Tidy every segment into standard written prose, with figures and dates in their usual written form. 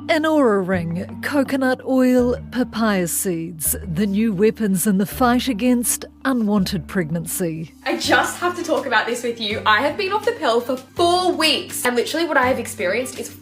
An Aura Ring, coconut oil, papaya seeds, the new weapons in the fight against unwanted pregnancy. I just have to talk about this with you. I have been off the pill for 4 weeks and literally what I have experienced is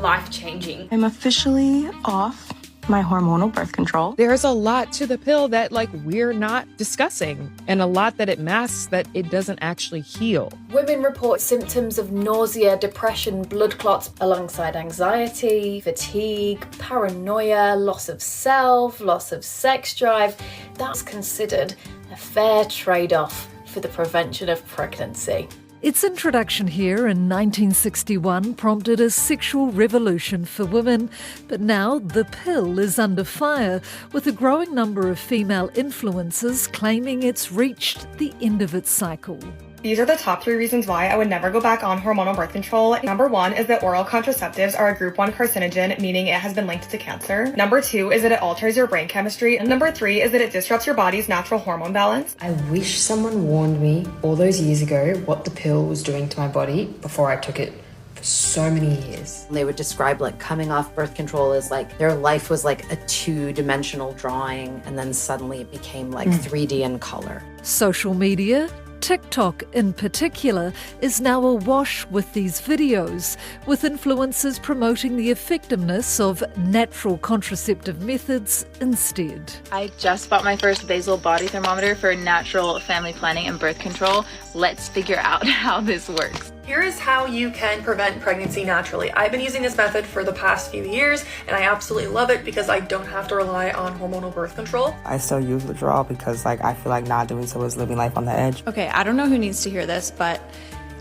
life-changing. I'm officially off my hormonal birth control. There's a lot to the pill that we're not discussing, and a lot that it masks that it doesn't actually heal. Women report symptoms of nausea, depression, blood clots alongside anxiety, fatigue, paranoia, loss of self, loss of sex drive. That's considered a fair trade-off for the prevention of pregnancy. Its introduction here in 1961 prompted a sexual revolution for women, but now the pill is under fire, with a growing number of female influencers claiming it's reached the end of its cycle. These are the top 3 reasons why I would never go back on hormonal birth control. Number 1 is that oral contraceptives are a group 1 carcinogen, meaning it has been linked to cancer. Number 2 is that it alters your brain chemistry. And number 3 is that it disrupts your body's natural hormone balance. I wish someone warned me all those years ago what the pill was doing to my body before I took it for so many years. They would describe coming off birth control as their life was a 2-dimensional drawing, and then suddenly it became 3D in color. Social media, TikTok in particular, is now awash with these videos, with influencers promoting the effectiveness of natural contraceptive methods instead. I just bought my first basal body thermometer for natural family planning and birth control. Let's figure out how this works. Here is how you can prevent pregnancy naturally. I've been using this method for the past few years and I absolutely love it because I don't have to rely on hormonal birth control. I still use withdrawal because I feel like not doing so is living life on the edge. Okay, I don't know who needs to hear this, but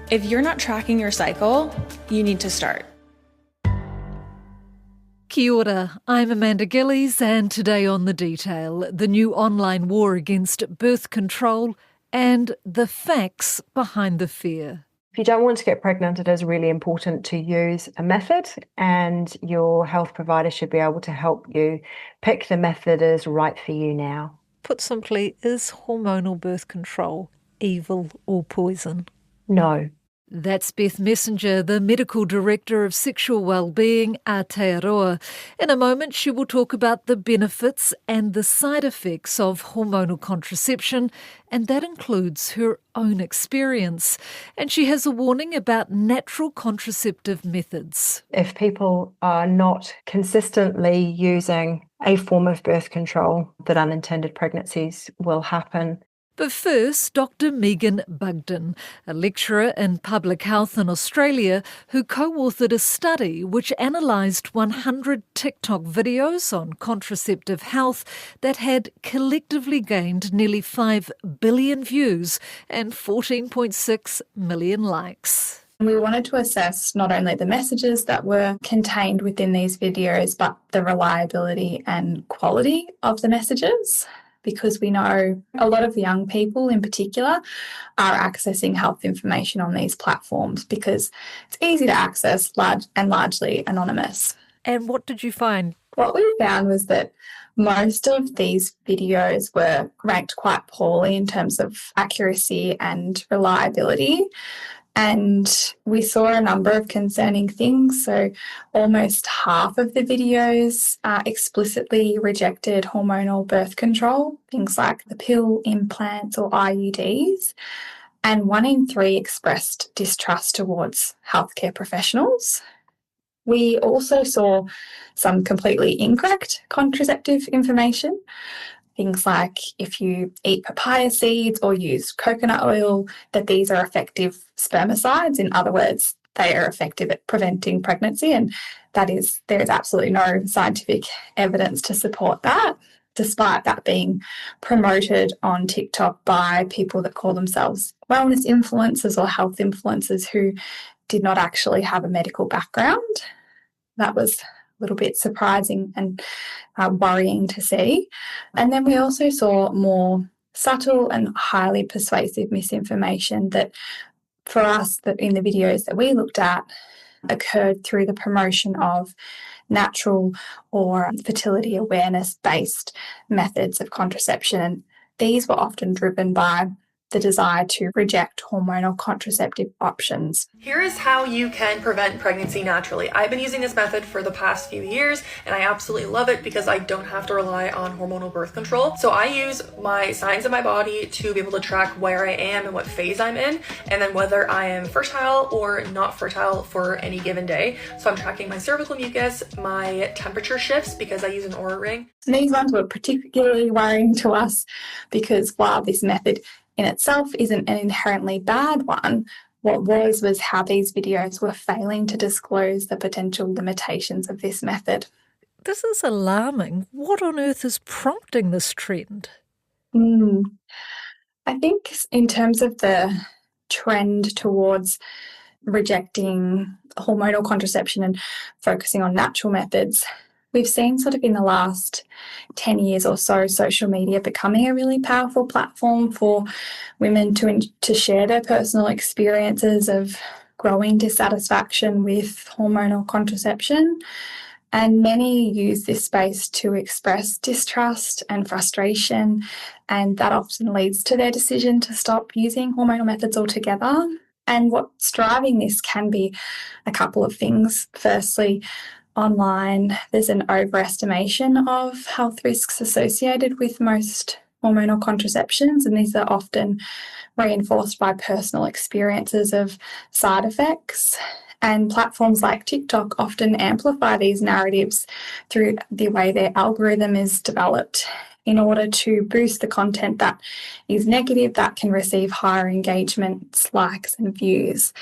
if you're not tracking your cycle, you need to start. Kia ora, I'm Amanda Gillies, and today on The Detail, the new online war against birth control and the facts behind the fear. If you don't want to get pregnant, it is really important to use a method, and your health provider should be able to help you pick the method that is right for you now. Put simply, is hormonal birth control evil or poison? No. That's Beth Messenger, the Medical Director of Sexual Wellbeing, Aotearoa. In a moment, she will talk about the benefits and the side effects of hormonal contraception, and that includes her own experience. And she has a warning about natural contraceptive methods. If people are not consistently using a form of birth control, that unintended pregnancies will happen. But first, Dr. Megan Bugden, a lecturer in public health in Australia who co-authored a study which analysed 100 TikTok videos on contraceptive health that had collectively gained nearly 5 billion views and 14.6 million likes. We wanted to assess not only the messages that were contained within these videos, but the reliability and quality of the messages, because we know a lot of young people in particular are accessing health information on these platforms because it's easy to access and largely anonymous. And what did you find? What we found was that most of these videos were ranked quite poorly in terms of accuracy and reliability. And we saw a number of concerning things. So almost half of the videos explicitly rejected hormonal birth control, things like the pill, implants or IUDs. And 1 in 3 expressed distrust towards healthcare professionals. We also saw some completely incorrect contraceptive information. Things like if you eat papaya seeds or use coconut oil, that these are effective spermicides. In other words, they are effective at preventing pregnancy, and there is absolutely no scientific evidence to support that, despite that being promoted on TikTok by people that call themselves wellness influencers or health influencers who did not actually have a medical background. That was little bit surprising and worrying to see. And then we also saw more subtle and highly persuasive misinformation that for us, that in the videos that we looked at, occurred through the promotion of natural or fertility awareness based methods of contraception. And these were often driven by the desire to reject hormonal contraceptive options. Here is how you can prevent pregnancy naturally. I've been using this method for the past few years and I absolutely love it because I don't have to rely on hormonal birth control. So I use my signs of my body to be able to track where I am and what phase I'm in, and then whether I am fertile or not fertile for any given day. So I'm tracking my cervical mucus, my temperature shifts because I use an Oura ring. These ones were particularly worrying to us because while this method in itself isn't an inherently bad one, what was how these videos were failing to disclose the potential limitations of this method. This is alarming. What on earth is prompting this trend? I think in terms of the trend towards rejecting hormonal contraception and focusing on natural methods, we've seen sort of in the last 10 years or so, social media becoming a really powerful platform for women to share their personal experiences of growing dissatisfaction with hormonal contraception. And many use this space to express distrust and frustration, and that often leads to their decision to stop using hormonal methods altogether. And what's driving this can be a couple of things. Firstly, online, there's an overestimation of health risks associated with most hormonal contraceptions, and these are often reinforced by personal experiences of side effects. And platforms like TikTok often amplify these narratives through the way their algorithm is developed in order to boost the content that is negative, that can receive higher engagements, likes, and views.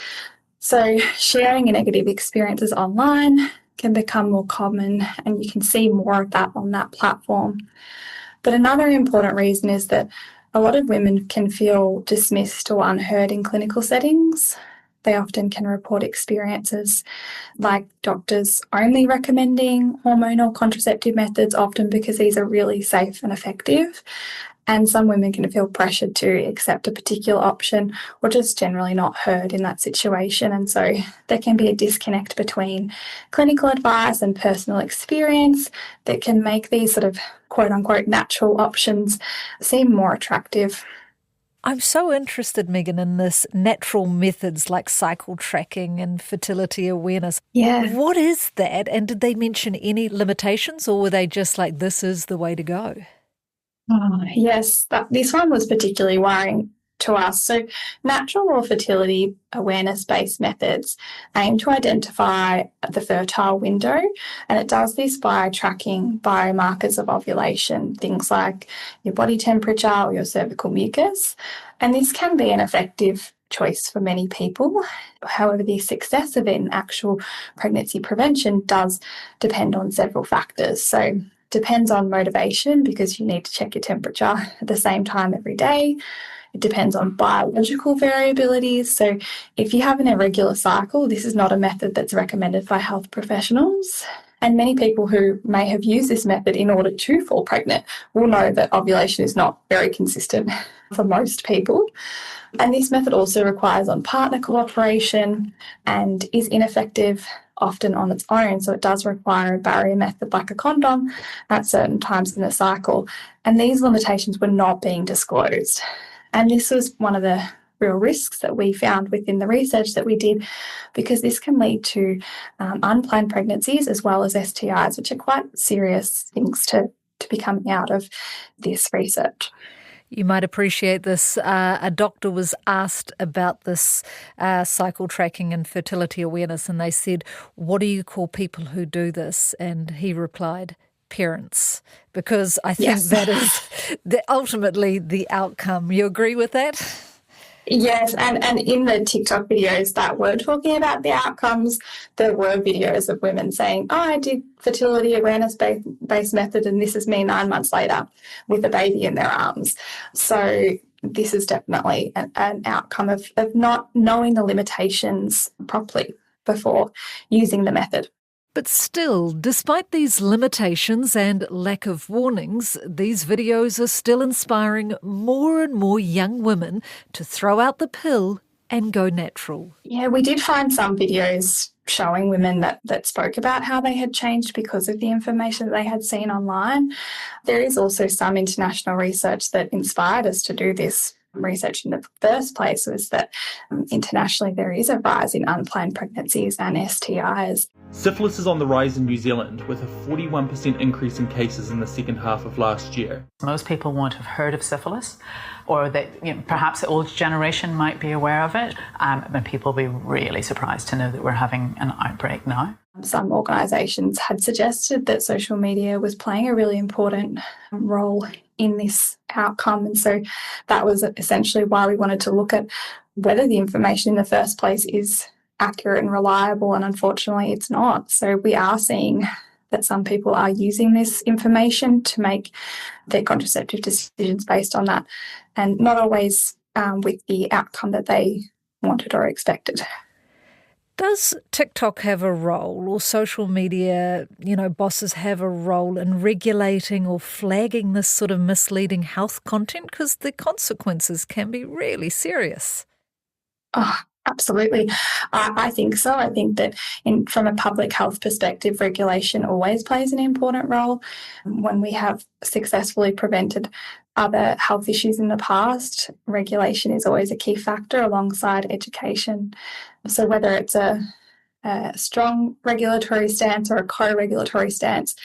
So sharing negative experiences online can become more common, and you can see more of that on that platform. But another important reason is that a lot of women can feel dismissed or unheard in clinical settings. They often can report experiences like doctors only recommending hormonal contraceptive methods, often because these are really safe and effective. And some women can feel pressured to accept a particular option or just generally not heard in that situation. And so there can be a disconnect between clinical advice and personal experience that can make these sort of quote unquote natural options seem more attractive. I'm so interested, Megan, in this natural methods like cycle tracking and fertility awareness. Yeah. What is that? And did they mention any limitations, or were they just like, this is the way to go? Yes, this one was particularly worrying to us. So natural or fertility awareness-based methods aim to identify the fertile window, and it does this by tracking biomarkers of ovulation, things like your body temperature or your cervical mucus, and this can be an effective choice for many people. However, the success of it in actual pregnancy prevention does depend on several factors. So depends on motivation, because you need to check your temperature at the same time every day. It depends on biological variabilities. So if you have an irregular cycle, this is not a method that's recommended by health professionals. And many people who may have used this method in order to fall pregnant will know that ovulation is not very consistent for most people. And this method also requires on-partner cooperation and is ineffective often on its own. So it does require a barrier method like a condom at certain times in the cycle. And these limitations were not being disclosed. And this was one of the real risks that we found within the research that we did, because this can lead to unplanned pregnancies as well as STIs, which are quite serious things to be coming out of this research. You might appreciate this. A doctor was asked about this cycle tracking and fertility awareness, and they said, what do you call people who do this? And he replied, parents, because I think that is ultimately the outcome. You agree with that? Yes, and in the TikTok videos that were talking about the outcomes, there were videos of women saying, oh, I did fertility awareness-based method and this is me 9 months later with a baby in their arms. So this is definitely an outcome of not knowing the limitations properly before using the method. But still, despite these limitations and lack of warnings, these videos are still inspiring more and more young women to throw out the pill and go natural. Yeah, we did find some videos showing women that spoke about how they had changed because of the information that they had seen online. There is also some international research that inspired us to do this research in the first place was that internationally there is a rise in unplanned pregnancies and STIs. Syphilis is on the rise in New Zealand, with a 41% increase in cases in the second half of last year. Most people won't have heard of syphilis, or that perhaps the older generation might be aware of it, but people will be really surprised to know that we're having an outbreak now. Some organisations had suggested that social media was playing a really important role in this outcome, and so that was essentially why we wanted to look at whether the information in the first place is accurate and reliable, and unfortunately it's not. So we are seeing that some people are using this information to make their contraceptive decisions based on that, and not always with the outcome that they wanted or expected. Does TikTok have a role, or social media, bosses have a role in regulating or flagging this sort of misleading health content? Because the consequences can be really serious. Oh, absolutely. I think so. I think that from a public health perspective, regulation always plays an important role. When we have successfully prevented other health issues in the past, regulation is always a key factor alongside education. So whether it's a strong regulatory stance or a co-regulatory stance,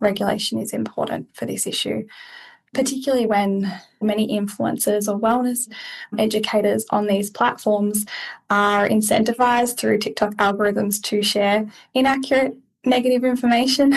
regulation is important for this issue, particularly when many influencers or wellness educators on these platforms are incentivized through TikTok algorithms to share inaccurate, negative information.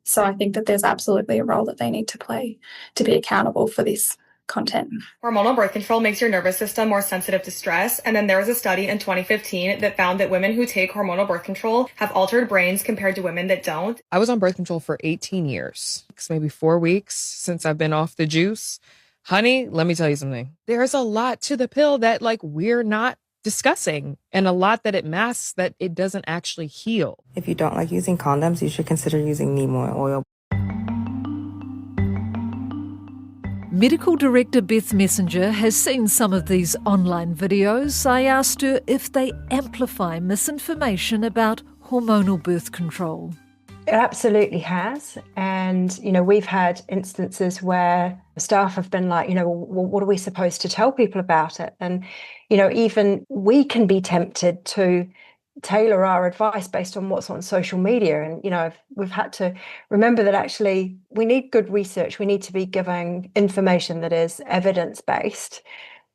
So I think that there's absolutely a role that they need to play to be accountable for this content. Hormonal birth control makes your nervous system more sensitive to stress. And then there was a study in 2015 that found that women who take hormonal birth control have altered brains compared to women that don't. I was on birth control for 18 years, maybe 4 weeks since I've been off the juice. Honey, let me tell you something. There's a lot to the pill that we're not discussing, and a lot that it masks that it doesn't actually heal. If you don't like using condoms, you should consider using neem oil. Medical Director Beth Messenger has seen some of these online videos. I asked her if they amplify misinformation about hormonal birth control. It absolutely has. And, we've had instances where staff have been like, well, what are we supposed to tell people about it? And, even we can be tempted to tailor our advice based on what's on social media. And, we've had to remember that actually we need good research. We need to be giving information that is evidence-based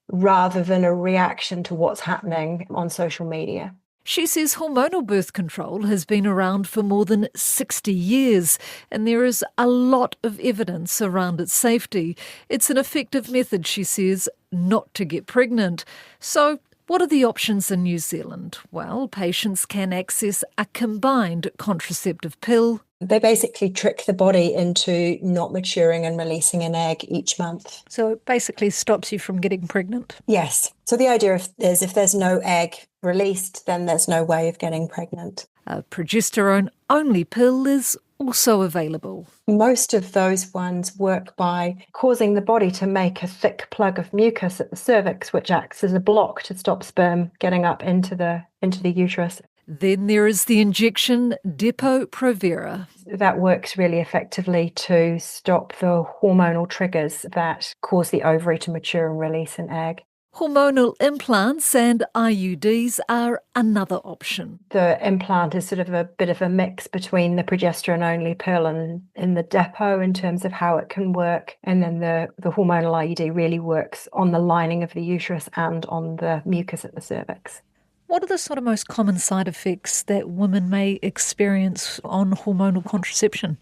rather than a reaction to what's happening on social media. She says hormonal birth control has been around for more than 60 years, and there is a lot of evidence around its safety. It's an effective method, she says, not to get pregnant. So what are the options in New Zealand? Well, patients can access a combined contraceptive pill. They basically trick the body into not maturing and releasing an egg each month. So it basically stops you from getting pregnant? Yes. So the idea is if there's no egg released, then there's no way of getting pregnant. A progesterone-only pill is also available. Most of those ones work by causing the body to make a thick plug of mucus at the cervix, which acts as a block to stop sperm getting up into the uterus. Then there is the injection Depo-Provera. That works really effectively to stop the hormonal triggers that cause the ovary to mature and release an egg. Hormonal implants and IUDs are another option. The implant is sort of a bit of a mix between the progesterone-only pill and the Depo in terms of how it can work. And then the hormonal IUD really works on the lining of the uterus and on the mucus at the cervix. What are the sort of most common side effects that women may experience on hormonal contraception?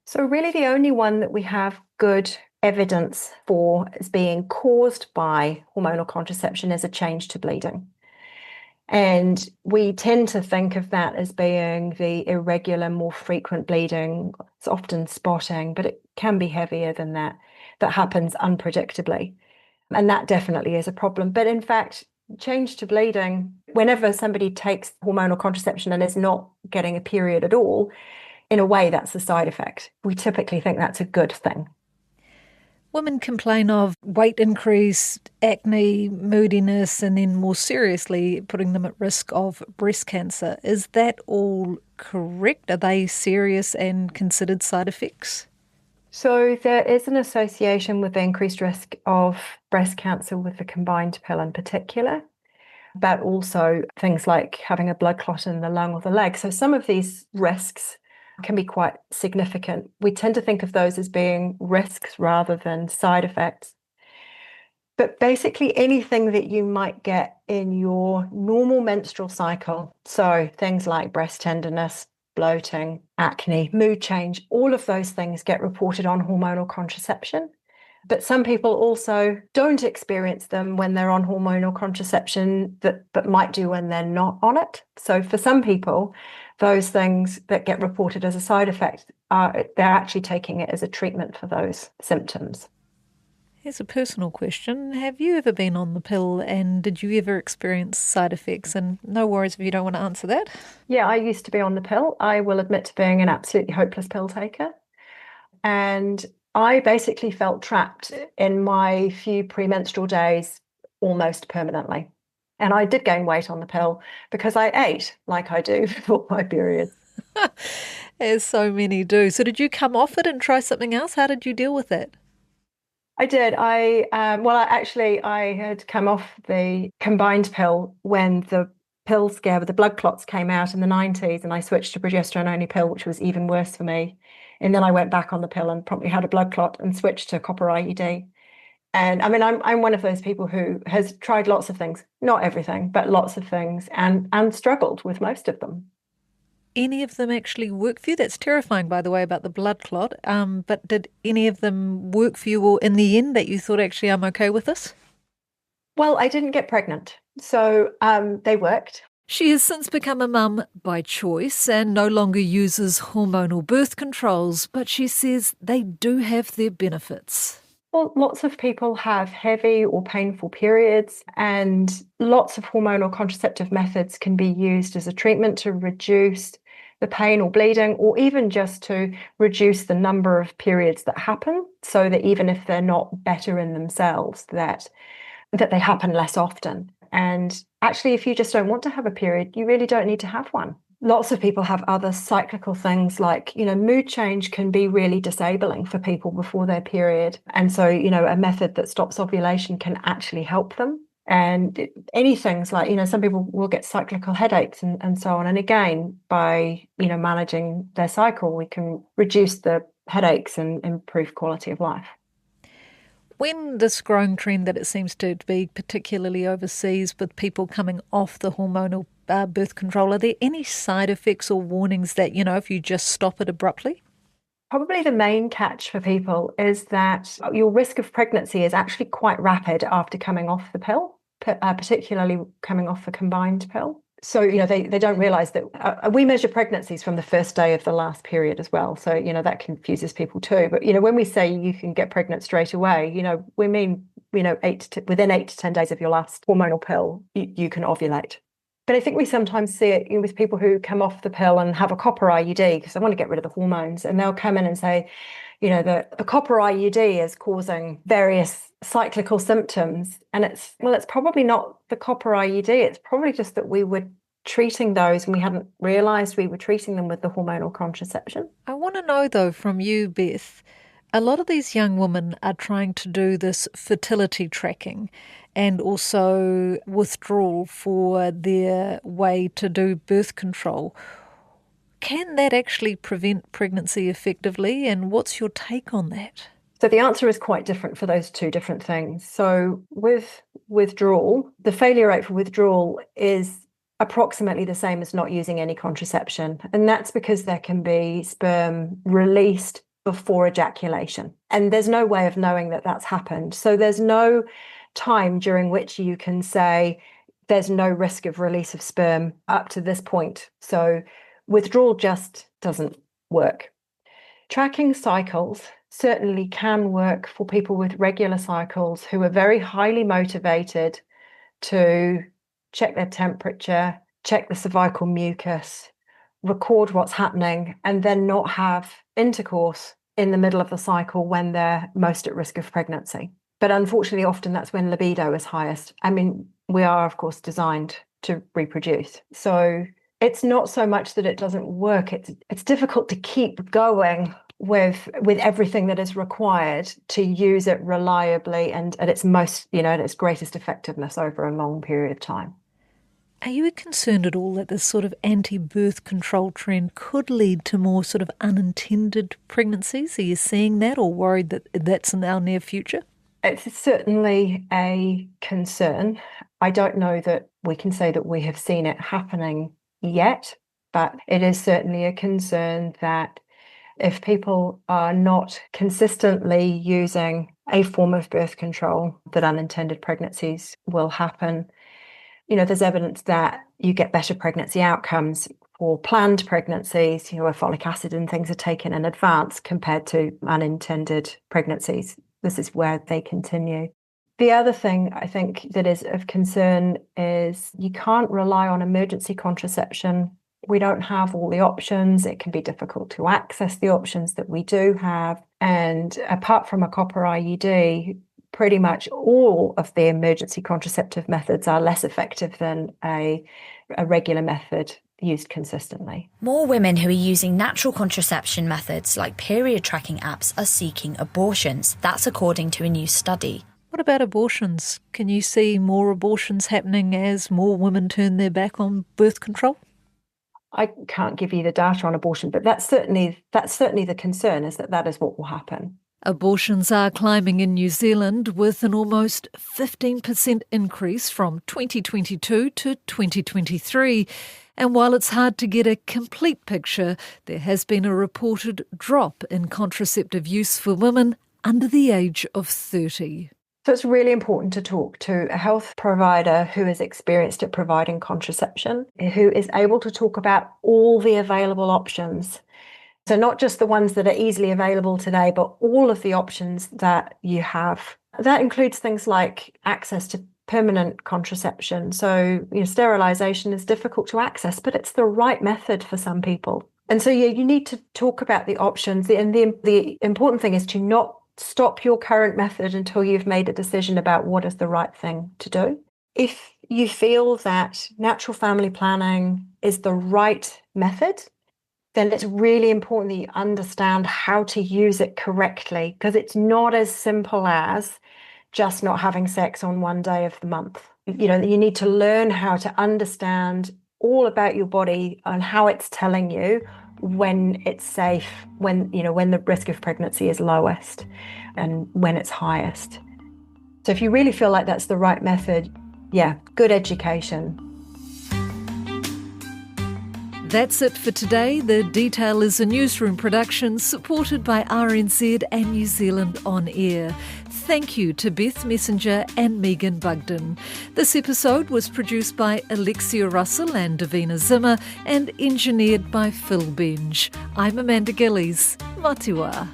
So really the only one that we have good evidence for as being caused by hormonal contraception is a change to bleeding. And we tend to think of that as being the irregular, more frequent bleeding. It's often spotting, but it can be heavier than that happens unpredictably. And that definitely is a problem. But in fact, change to bleeding, whenever somebody takes hormonal contraception and is not getting a period at all, in a way, that's a side effect. We typically think that's a good thing. Women complain of weight increase, acne, moodiness, and then more seriously, putting them at risk of breast cancer. Is that all correct? Are they serious and considered side effects? So there is an association with the increased risk of breast cancer with the combined pill in particular, but also things like having a blood clot in the lung or the leg. So some of these risks can be quite significant. We tend to think of those as being risks rather than side effects. But basically anything that you might get in your normal menstrual cycle, so things like breast tenderness, bloating, acne, mood change, all of those things get reported on hormonal contraception. But some people also don't experience them when they're on hormonal contraception, but might do when they're not on it. So for some people, those things that get reported as a side effect they're actually taking it as a treatment for those symptoms. Here's a personal question. Have you ever been on the pill and did you ever experience side effects? And no worries if you don't want to answer that. Yeah, I used to be on the pill. I will admit to being an absolutely hopeless pill taker. And I basically felt trapped in my few premenstrual days almost permanently. And I did gain weight on the pill because I ate like I do before my period. As so many do. So did you come off it and try something else? How did you deal with that? I did. I had come off the combined pill when the pill scare with the blood clots came out in the 90s, and I switched to progesterone-only pill, which was even worse for me. And then I went back on the pill and promptly had a blood clot and switched to copper IUD. And I mean, I'm one of those people who has tried lots of things, not everything, but lots of things, and struggled with most of them. Any of them actually work for you? That's terrifying, by the way, about the blood clot. But did any of them work for you, or in the end that you thought, actually, I'm okay with this? Well, I didn't get pregnant, so they worked. She has since become a mum by choice and no longer uses hormonal birth controls, but she says they do have their benefits. Well, lots of people have heavy or painful periods, and lots of hormonal contraceptive methods can be used as a treatment to reduce the pain or bleeding, or even just to reduce the number of periods that happen, so that even if they're not better in themselves, that they happen less often. And actually, if you just don't want to have a period, you really don't need to have one. Lots of people have other cyclical things like, mood change can be really disabling for people before their period. And so, a method that stops ovulation can actually help them. And any things like, some people will get cyclical headaches and so on. And again, by, managing their cycle, we can reduce the headaches and improve quality of life. When this growing trend that it seems to be, particularly overseas, with people coming off the hormonal birth control, are there any side effects or warnings that, if you just stop it abruptly? Probably the main catch for people is that your risk of pregnancy is actually quite rapid after coming off the pill, particularly coming off the combined pill. So, they don't realise that we measure pregnancies from the first day of the last period as well. So, that confuses people too. But, when we say you can get pregnant straight away, we mean, within 8 to 10 days of your last hormonal pill, you can ovulate. But I think we sometimes see it with people who come off the pill and have a copper IUD because they want to get rid of the hormones. And they'll come in and say, the copper IUD is causing various cyclical symptoms. And it's probably not the copper IUD. It's probably just that we were treating those and we hadn't realised we were treating them with the hormonal contraception. I want to know, though, from you, Beth, a lot of these young women are trying to do this fertility tracking and also withdrawal for their way to do birth control. Can that actually prevent pregnancy effectively? And what's your take on that? So the answer is quite different for those two different things. So with withdrawal, the failure rate for withdrawal is approximately the same as not using any contraception. And that's because there can be sperm released before ejaculation. And there's no way of knowing that that's happened. So there's no time during which you can say there's no risk of release of sperm up to this point. So withdrawal just doesn't work. Tracking cycles certainly can work for people with regular cycles who are very highly motivated to check their temperature, check the cervical mucus, record what's happening, and then not have intercourse in the middle of the cycle when they're most at risk of pregnancy. But unfortunately, often that's when libido is highest. I mean, we are, of course, designed to reproduce. So it's not so much that it doesn't work. It's difficult to keep going with everything that is required to use it reliably and at its most, at its greatest effectiveness over a long period of time. Are you concerned at all that this sort of anti-birth control trend could lead to more sort of unintended pregnancies? Are you seeing that, or worried that that's in our near future? It's certainly a concern. I don't know that we can say that we have seen it happening yet, but it is certainly a concern that if people are not consistently using a form of birth control, that unintended pregnancies will happen. There's evidence that you get better pregnancy outcomes for planned pregnancies, where folic acid and things are taken in advance compared to unintended pregnancies. This is where they continue. The other thing I think that is of concern is you can't rely on emergency contraception. We don't have all the options. It can be difficult to access the options that we do have. And apart from a copper IUD, pretty much all of the emergency contraceptive methods are less effective than a regular method used consistently. More women who are using natural contraception methods like period tracking apps are seeking abortions. That's according to a new study. What about abortions? Can you see more abortions happening as more women turn their back on birth control? I can't give you the data on abortion, but that's certainly the concern, is that is what will happen. Abortions are climbing in New Zealand, with an almost 15% increase from 2022 to 2023. And while it's hard to get a complete picture, there has been a reported drop in contraceptive use for women under the age of 30. So it's really important to talk to a health provider who is experienced at providing contraception, who is able to talk about all the available options. So not just the ones that are easily available today, but all of the options that you have. That includes things like access to permanent contraception. So sterilization is difficult to access, but it's the right method for some people. And so you need to talk about the options. And the important thing is to not stop your current method until you've made a decision about what is the right thing to do. If you feel that natural family planning is the right method, then it's really important that you understand how to use it correctly, because it's not as simple as just not having sex on one day of the month. You need to learn how to understand all about your body and how it's telling you when it's safe, when the risk of pregnancy is lowest and when it's highest. So if you really feel like that's the right method, good education. That's it for today. The Detail is a newsroom production supported by RNZ and New Zealand On Air. Thank you to Beth Messenger and Megan Bugden. This episode was produced by Alexia Russell and Davina Zimmer and engineered by Phil Benj. I'm Amanda Gillies. Matiwa.